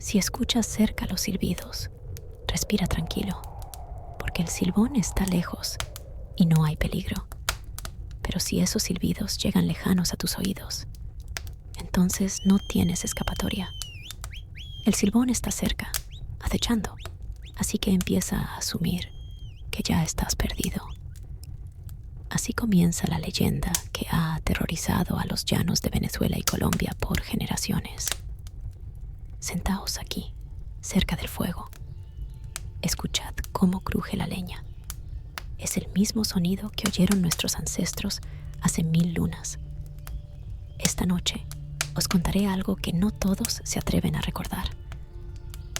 Si escuchas cerca los silbidos, respira tranquilo, porque el silbón está lejos y no hay peligro. Pero si esos silbidos llegan lejanos a tus oídos, entonces no tienes escapatoria. El silbón está cerca, acechando, así que empieza a asumir que ya estás perdido. Así comienza la leyenda que ha aterrorizado a los llanos de Venezuela y Colombia por generaciones. Sentaos aquí, cerca del fuego. Escuchad cómo cruje la leña. Es el mismo sonido que oyeron nuestros ancestros hace 1000 lunas. Esta noche os contaré algo que no todos se atreven a recordar.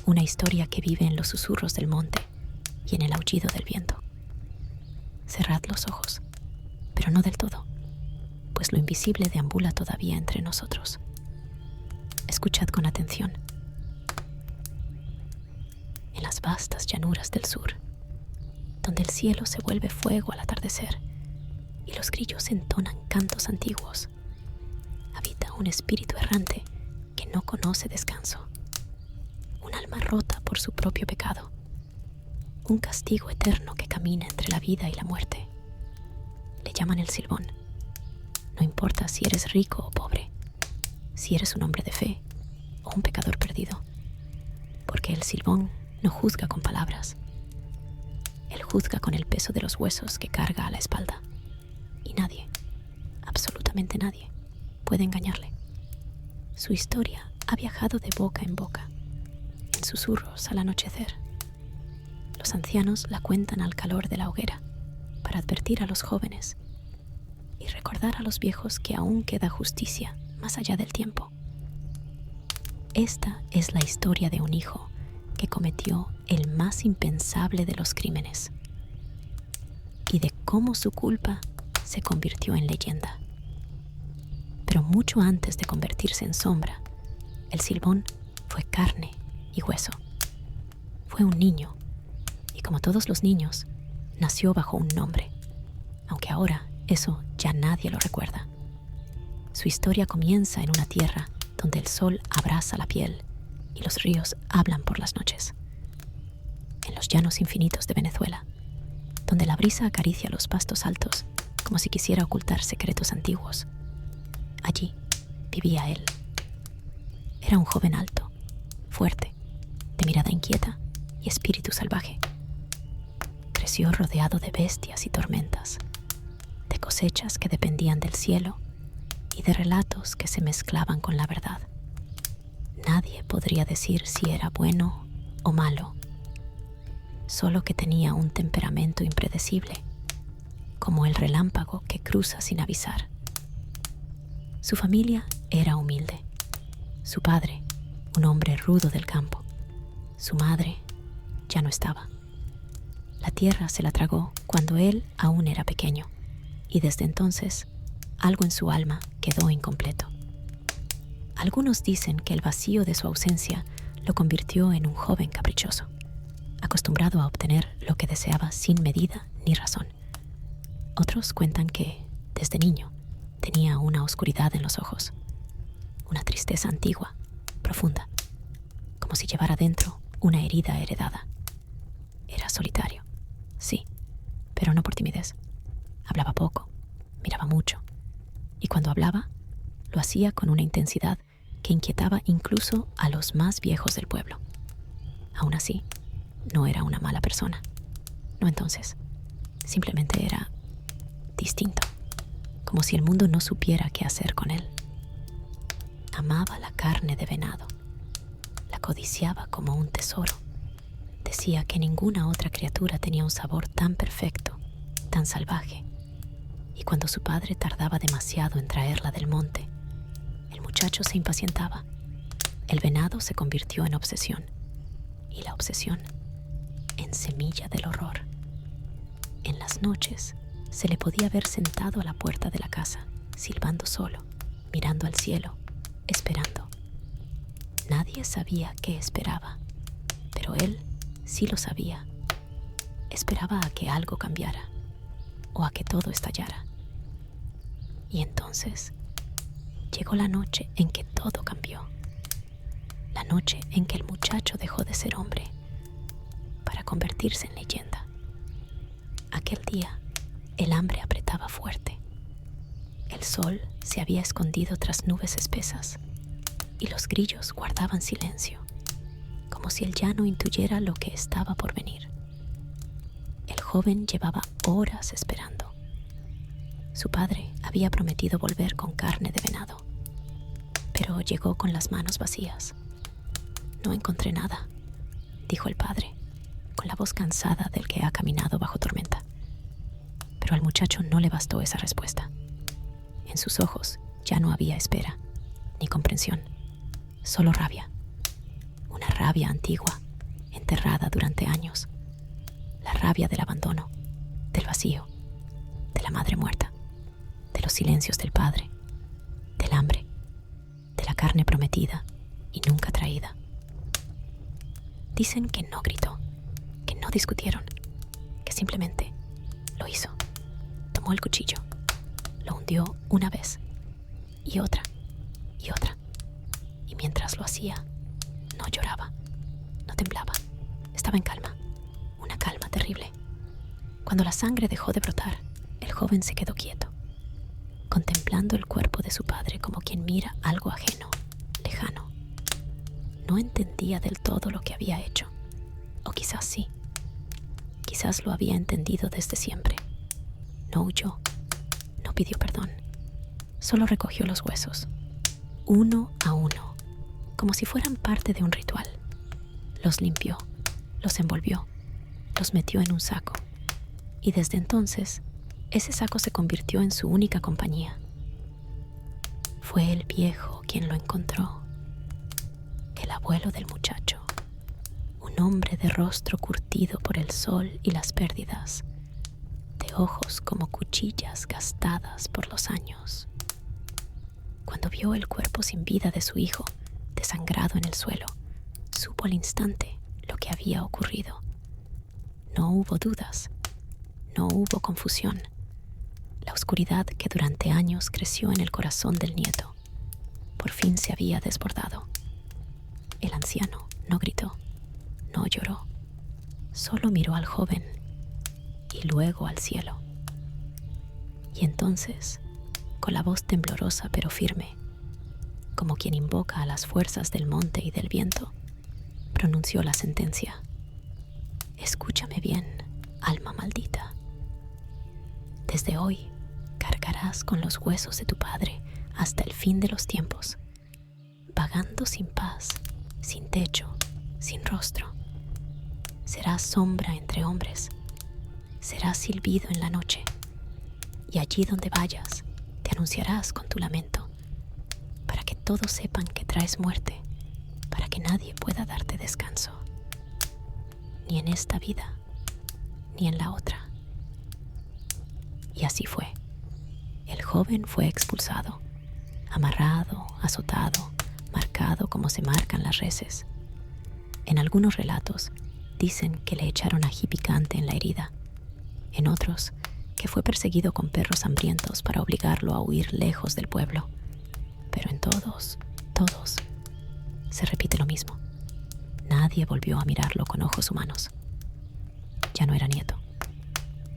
Una historia que vive en los susurros del monte y en el aullido del viento. Cerrad los ojos, pero no del todo, pues lo invisible deambula todavía entre nosotros. Escuchad con atención. En las vastas llanuras del sur, donde el cielo se vuelve fuego al atardecer y los grillos entonan cantos antiguos, habita un espíritu errante que no conoce descanso, un alma rota por su propio pecado, un castigo eterno que camina entre la vida y la muerte. Le llaman el silbón. No importa si eres rico o pobre, si eres un hombre de fe o un pecador perdido, porque el silbón no juzga con palabras. Él juzga con el peso de los huesos que carga a la espalda. Y nadie, absolutamente nadie, puede engañarle. Su historia ha viajado de boca en boca, en susurros al anochecer. Los ancianos la cuentan al calor de la hoguera para advertir a los jóvenes y recordar a los viejos que aún queda justicia más allá del tiempo. Esta es la historia de un hijo que cometió el más impensable de los crímenes y de cómo su culpa se convirtió en leyenda. Pero mucho antes de convertirse en sombra, el silbón fue carne y hueso. Fue un niño y, como todos los niños, nació bajo un nombre, aunque ahora eso ya nadie lo recuerda. Su historia comienza en una tierra donde el sol abrasa la piel y los ríos hablan por las noches. En los llanos infinitos de Venezuela, donde la brisa acaricia los pastos altos como si quisiera ocultar secretos antiguos. Allí vivía él. Era un joven alto, fuerte, de mirada inquieta y espíritu salvaje. Creció rodeado de bestias y tormentas, de cosechas que dependían del cielo y de relatos que se mezclaban con la verdad. Nadie podría decir si era bueno o malo, solo que tenía un temperamento impredecible, como el relámpago que cruza sin avisar. Su familia era humilde. Su padre, un hombre rudo del campo. Su madre ya no estaba. La tierra se la tragó cuando él aún era pequeño, y desde entonces algo en su alma quedó incompleto. Algunos dicen que el vacío de su ausencia lo convirtió en un joven caprichoso, acostumbrado a obtener lo que deseaba sin medida ni razón. Otros cuentan que, desde niño, tenía una oscuridad en los ojos, una tristeza antigua, profunda, como si llevara dentro una herida heredada. Era solitario, sí, pero no por timidez. Hablaba poco, miraba mucho, y cuando hablaba, lo hacía con una intensidad que inquietaba incluso a los más viejos del pueblo. Aún así, no era una mala persona. No entonces, simplemente era distinto, como si el mundo no supiera qué hacer con él. Amaba la carne de venado, la codiciaba como un tesoro. Decía que ninguna otra criatura tenía un sabor tan perfecto, tan salvaje. Y cuando su padre tardaba demasiado en traerla del monte, el muchacho se impacientaba. El venado se convirtió en obsesión, y la obsesión en semilla del horror. En las noches se le podía ver sentado a la puerta de la casa, silbando solo, mirando al cielo, esperando. Nadie sabía qué esperaba, pero él sí lo sabía. Esperaba a que algo cambiara o a que todo estallara. Y entonces llegó la noche en que todo cambió. la noche en que el muchacho dejó de ser hombre para convertirse en leyenda. Aquel día, el hambre apretaba fuerte. El sol se había escondido tras nubes espesas y los grillos guardaban silencio, como si el llano intuyera lo que estaba por venir. El joven llevaba horas esperando. Su padre había prometido volver con carne de venado, pero llegó con las manos vacías. No encontré nada, dijo el padre, con la voz cansada del que ha caminado bajo tormenta. Pero al muchacho no le bastó esa respuesta. En sus ojos ya no había espera, ni comprensión, solo rabia. Una rabia antigua, enterrada durante años. La rabia del abandono, del vacío, de la madre muerta, de los silencios del padre, del hambre, de la carne prometida y nunca traída. Dicen que no gritó, que no discutieron, que simplemente lo hizo. Tomó el cuchillo, lo hundió una vez y otra y otra. Y mientras lo hacía, no lloraba, no temblaba, estaba en calma, una calma terrible. Cuando la sangre dejó de brotar, el joven se quedó quieto, contemplando el cuerpo de su padre como quien mira algo ajeno, lejano. No entendía del todo lo que había hecho, o quizás sí, quizás lo había entendido desde siempre. No huyó, no pidió perdón, solo recogió los huesos, uno a uno, como si fueran parte de un ritual. Los limpió, los envolvió, los metió en un saco, y desde entonces ese saco se convirtió en su única compañía. Fue el viejo quien lo encontró, el abuelo del muchacho, un hombre de rostro curtido por el sol y las pérdidas, de ojos como cuchillas gastadas por los años. Cuando vio el cuerpo sin vida de su hijo, desangrado en el suelo, supo al instante lo que había ocurrido. No hubo dudas, no hubo confusión. La oscuridad que durante años creció en el corazón del nieto, por fin se había desbordado. El anciano no gritó, no lloró, solo miró al joven y luego al cielo. Y entonces, con la voz temblorosa pero firme, como quien invoca a las fuerzas del monte y del viento, pronunció la sentencia: escúchame bien, alma maldita. Desde hoy cargarás con los huesos de tu padre hasta el fin de los tiempos, vagando sin paz, sin techo, sin rostro. Serás sombra entre hombres, serás silbido en la noche, y allí donde vayas te anunciarás con tu lamento, para que todos sepan que traes muerte, para que nadie pueda darte descanso, ni en esta vida, ni en la otra. Y así fue. El joven fue expulsado, amarrado, azotado, marcado como se marcan las reses. En algunos relatos dicen que le echaron ají picante en la herida, en otros que fue perseguido con perros hambrientos para obligarlo a huir lejos del pueblo. Pero en todos, se repite lo mismo. Nadie volvió a mirarlo con ojos humanos. Ya no era nieto,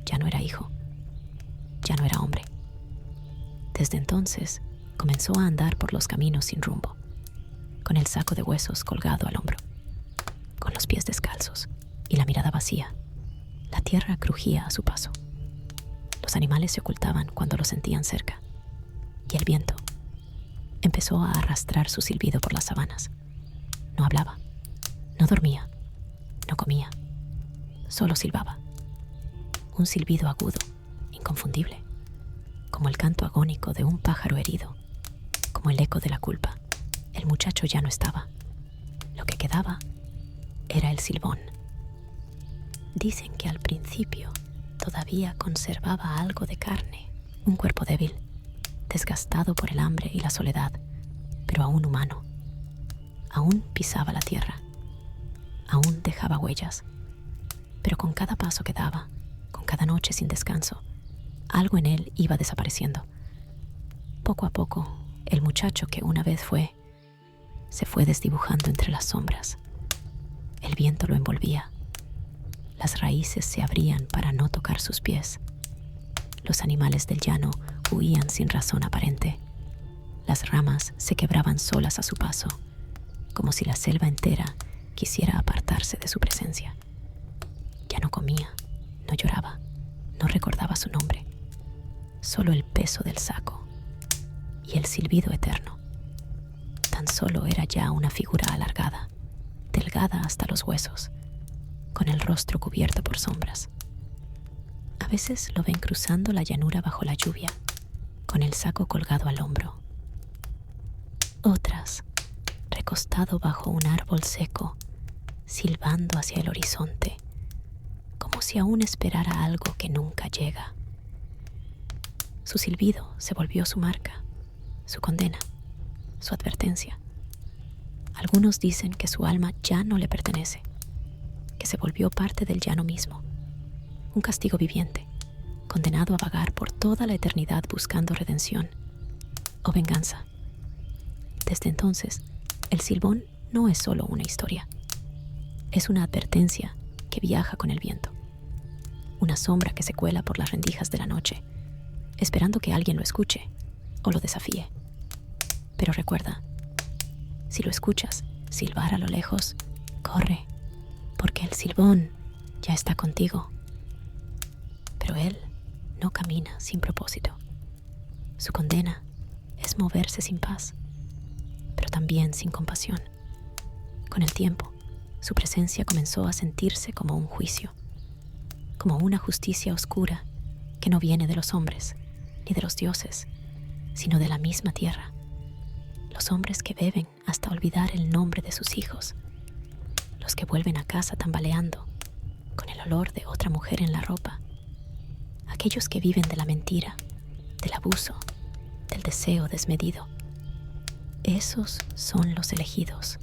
ya no era hijo, ya no era hombre. Desde entonces comenzó a andar por los caminos sin rumbo, con el saco de huesos colgado al hombro, con los pies descalzos y la mirada vacía. La tierra crujía a su paso. Los animales se ocultaban cuando lo sentían cerca, y el viento empezó a arrastrar su silbido por las sabanas. No hablaba, no dormía, no comía, solo silbaba. Un silbido agudo, inconfundible, como el canto agónico de un pájaro herido, como el eco de la culpa. El muchacho ya no estaba. Lo que quedaba era el silbón. Dicen que al principio todavía conservaba algo de carne, un cuerpo débil, desgastado por el hambre y la soledad, pero aún humano. Aún pisaba la tierra, aún dejaba huellas, pero con cada paso que daba, con cada noche sin descanso, algo en él iba desapareciendo. Poco a poco, el muchacho que una vez fue se fue desdibujando entre las sombras. El viento lo envolvía. Las raíces se abrían para no tocar sus pies. Los animales del llano huían sin razón aparente. Las ramas se quebraban solas a su paso, como si la selva entera quisiera apartarse de su presencia. Ya no comía, no lloraba, no recordaba su nombre. Solo el peso del saco y el silbido eterno. Tan solo era ya una figura alargada, delgada hasta los huesos, con el rostro cubierto por sombras. A veces lo ven cruzando la llanura bajo la lluvia, con el saco colgado al hombro. Otras, recostado bajo un árbol seco, silbando hacia el horizonte, como si aún esperara algo que nunca llega. Su silbido se volvió su marca, su condena, su advertencia. Algunos dicen que su alma ya no le pertenece, que se volvió parte del llano mismo, un castigo viviente, condenado a vagar por toda la eternidad buscando redención o venganza. Desde entonces, el silbón no es solo una historia, es una advertencia que viaja con el viento, una sombra que se cuela por las rendijas de la noche, esperando que alguien lo escuche o lo desafíe. Pero recuerda, si lo escuchas silbar a lo lejos, corre, porque el silbón ya está contigo. Pero él no camina sin propósito. Su condena es moverse sin paz, pero también sin compasión. Con el tiempo, su presencia comenzó a sentirse como un juicio, como una justicia oscura que no viene de los hombres ni de los dioses, sino de la misma tierra. Los hombres que beben hasta olvidar el nombre de sus hijos, los que vuelven a casa tambaleando, con el olor de otra mujer en la ropa, aquellos que viven de la mentira, del abuso, del deseo desmedido. Esos son los elegidos.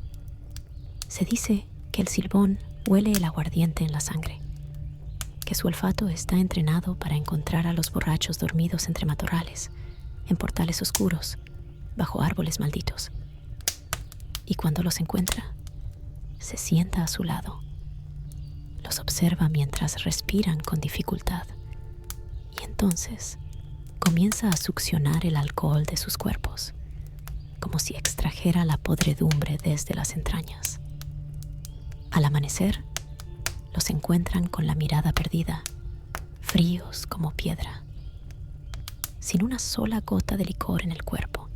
Se dice que el silbón huele el aguardiente en la sangre, que su olfato está entrenado para encontrar a los borrachos dormidos entre matorrales, en portales oscuros, bajo árboles malditos. Y cuando los encuentra, se sienta a su lado. Los observa mientras respiran con dificultad. Y entonces comienza a succionar el alcohol de sus cuerpos, como si extrajera la podredumbre desde las entrañas. Al amanecer, los encuentran con la mirada perdida, fríos como piedra, sin una sola gota de licor en el cuerpo,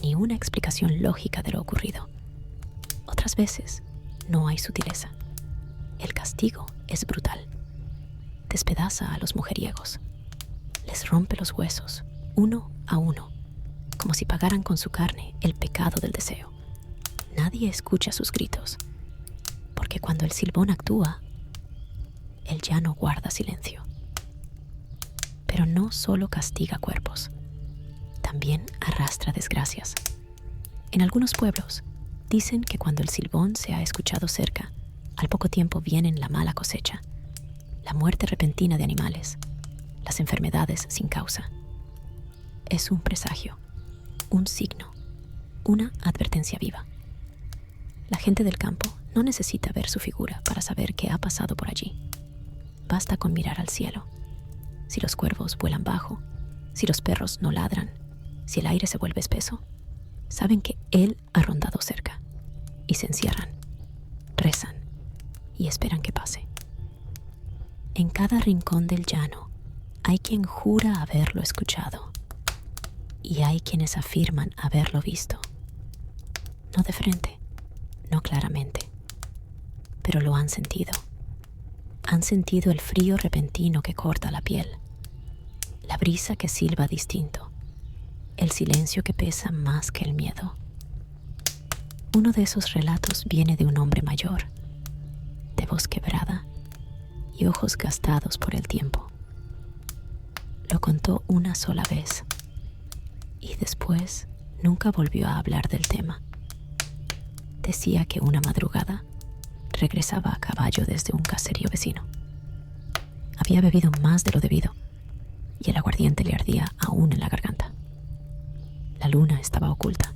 ni una explicación lógica de lo ocurrido. Otras veces no hay sutileza. El castigo es brutal. Despedaza a los mujeriegos. Les rompe los huesos, uno a uno, como si pagaran con su carne el pecado del deseo. Nadie escucha sus gritos, porque cuando el silbón actúa, el llano guarda silencio. Pero no solo castiga cuerpos, también arrastra desgracias. En algunos pueblos dicen que cuando el silbón se ha escuchado cerca, al poco tiempo vienen la mala cosecha, la muerte repentina de animales, las enfermedades sin causa. Es un presagio, un signo, una advertencia viva. La gente del campo no necesita ver su figura para saber qué ha pasado por allí. Basta con mirar al cielo. Si los cuervos vuelan bajo, si los perros no ladran, si el aire se vuelve espeso, saben que Él ha rondado cerca y se encierran, rezan y esperan que pase. En cada rincón del llano hay quien jura haberlo escuchado y hay quienes afirman haberlo visto. No de frente, no claramente, pero lo han sentido. Han sentido el frío repentino que corta la piel, la brisa que silba distinto, el silencio que pesa más que el miedo. Uno de esos relatos viene de un hombre mayor, de voz quebrada y ojos gastados por el tiempo. Lo contó una sola vez y después nunca volvió a hablar del tema. Decía que una madrugada regresaba a caballo desde un caserío vecino. Había bebido más de lo debido y el aguardiente le ardía aún en la garganta. La luna estaba oculta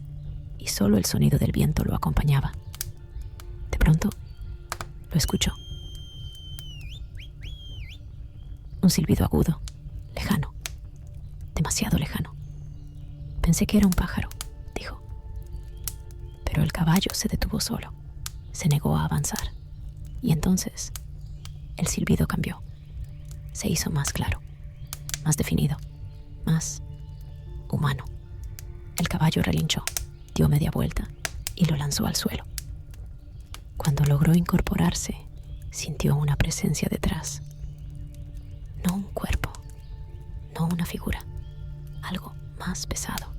y solo el sonido del viento lo acompañaba. De pronto, lo escuchó. Un silbido agudo, lejano, demasiado lejano. Pensé que era un pájaro, dijo. Pero el caballo se detuvo solo, se negó a avanzar. Y entonces, el silbido cambió. Se hizo más claro, más definido, más humano. El caballo relinchó, dio media vuelta y lo lanzó al suelo. Cuando logró incorporarse, sintió una presencia detrás. No un cuerpo, no una figura, algo más pesado.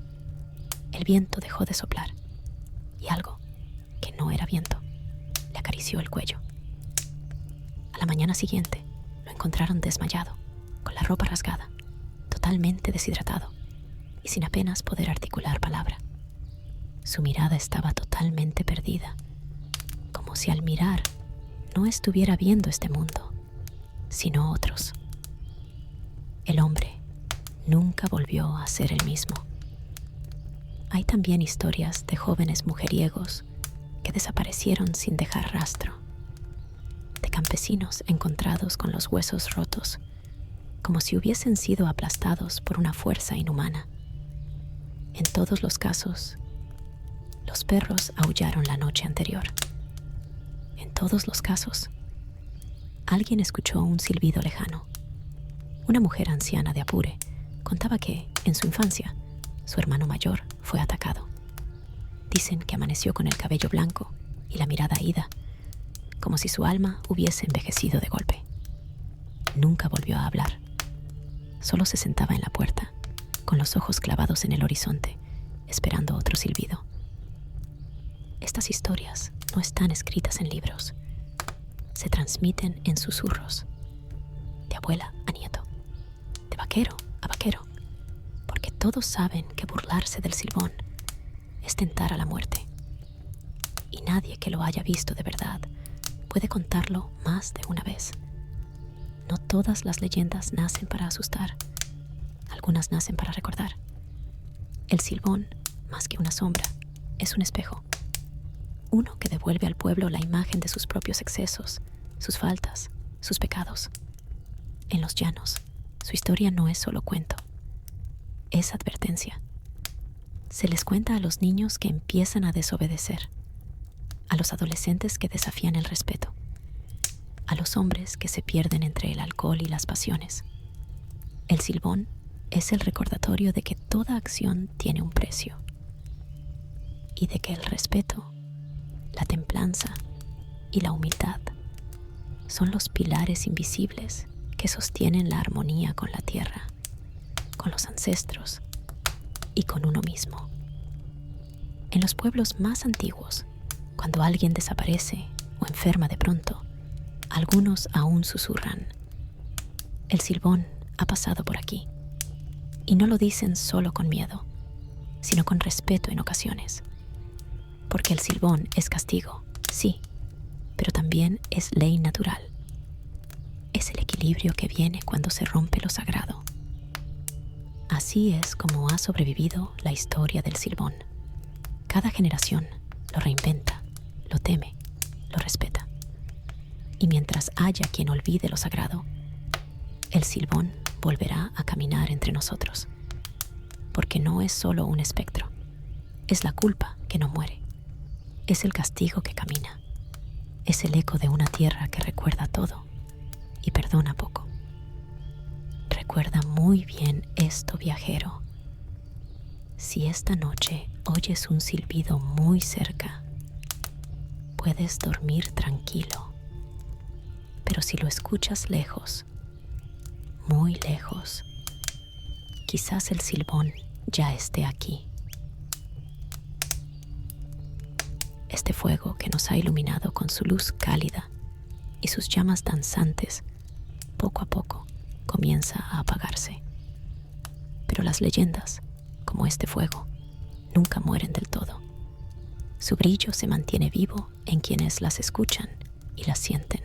El viento dejó de soplar y algo que no era viento le acarició el cuello. A la mañana siguiente lo encontraron desmayado, con la ropa rasgada, totalmente deshidratado y sin apenas poder articular palabra. Su mirada estaba totalmente perdida, como si al mirar no estuviera viendo este mundo, sino otros. El hombre nunca volvió a ser el mismo. Hay también historias de jóvenes mujeriegos que desaparecieron sin dejar rastro, de campesinos encontrados con los huesos rotos, como si hubiesen sido aplastados por una fuerza inhumana. En todos los casos, los perros aullaron la noche anterior. En todos los casos, alguien escuchó un silbido lejano. Una mujer anciana de Apure contaba que, en su infancia, su hermano mayor fue atacado. Dicen que amaneció con el cabello blanco y la mirada ida, como si su alma hubiese envejecido de golpe. Nunca volvió a hablar. Solo se sentaba en la puerta, con los ojos clavados en el horizonte, esperando otro silbido. Estas historias no están escritas en libros. Se transmiten en susurros, de abuela a nieto, de vaquero a vaquero, porque todos saben que burlarse del silbón es tentar a la muerte. Y nadie que lo haya visto de verdad puede contarlo más de una vez. No todas las leyendas nacen para asustar. Algunas nacen para recordar. El silbón, más que una sombra, es un espejo. Uno que devuelve al pueblo la imagen de sus propios excesos, sus faltas, sus pecados. En los llanos, su historia no es solo cuento, es advertencia. Se les cuenta a los niños que empiezan a desobedecer, a los adolescentes que desafían el respeto, a los hombres que se pierden entre el alcohol y las pasiones. El silbón es el recordatorio de que toda acción tiene un precio y de que el respeto, la templanza y la humildad son los pilares invisibles que sostienen la armonía con la tierra, con los ancestros y con uno mismo. En los pueblos más antiguos, cuando alguien desaparece o enferma de pronto, algunos aún susurran: el silbón ha pasado por aquí. Y no lo dicen solo con miedo, sino con respeto en ocasiones. Porque el silbón es castigo, sí, pero también es ley natural. Es el equilibrio que viene cuando se rompe lo sagrado. Así es como ha sobrevivido la historia del silbón. Cada generación lo reinventa, lo teme, lo respeta. Y mientras haya quien olvide lo sagrado, el silbón volverá a caminar entre nosotros. Porque no es solo un espectro, es la culpa que no muere. Es el castigo que camina. Es el eco de una tierra que recuerda todo y perdona poco. Recuerda muy bien esto, viajero. Si esta noche oyes un silbido muy cerca, puedes dormir tranquilo. Pero si lo escuchas lejos, muy lejos, quizás el silbón ya esté aquí. Este fuego que nos ha iluminado con su luz cálida y sus llamas danzantes, poco a poco comienza a apagarse. Pero las leyendas, como este fuego, nunca mueren del todo. Su brillo se mantiene vivo en quienes las escuchan y las sienten.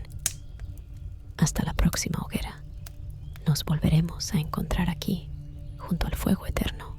Hasta la próxima hoguera. Nos volveremos a encontrar aquí, junto al fuego eterno.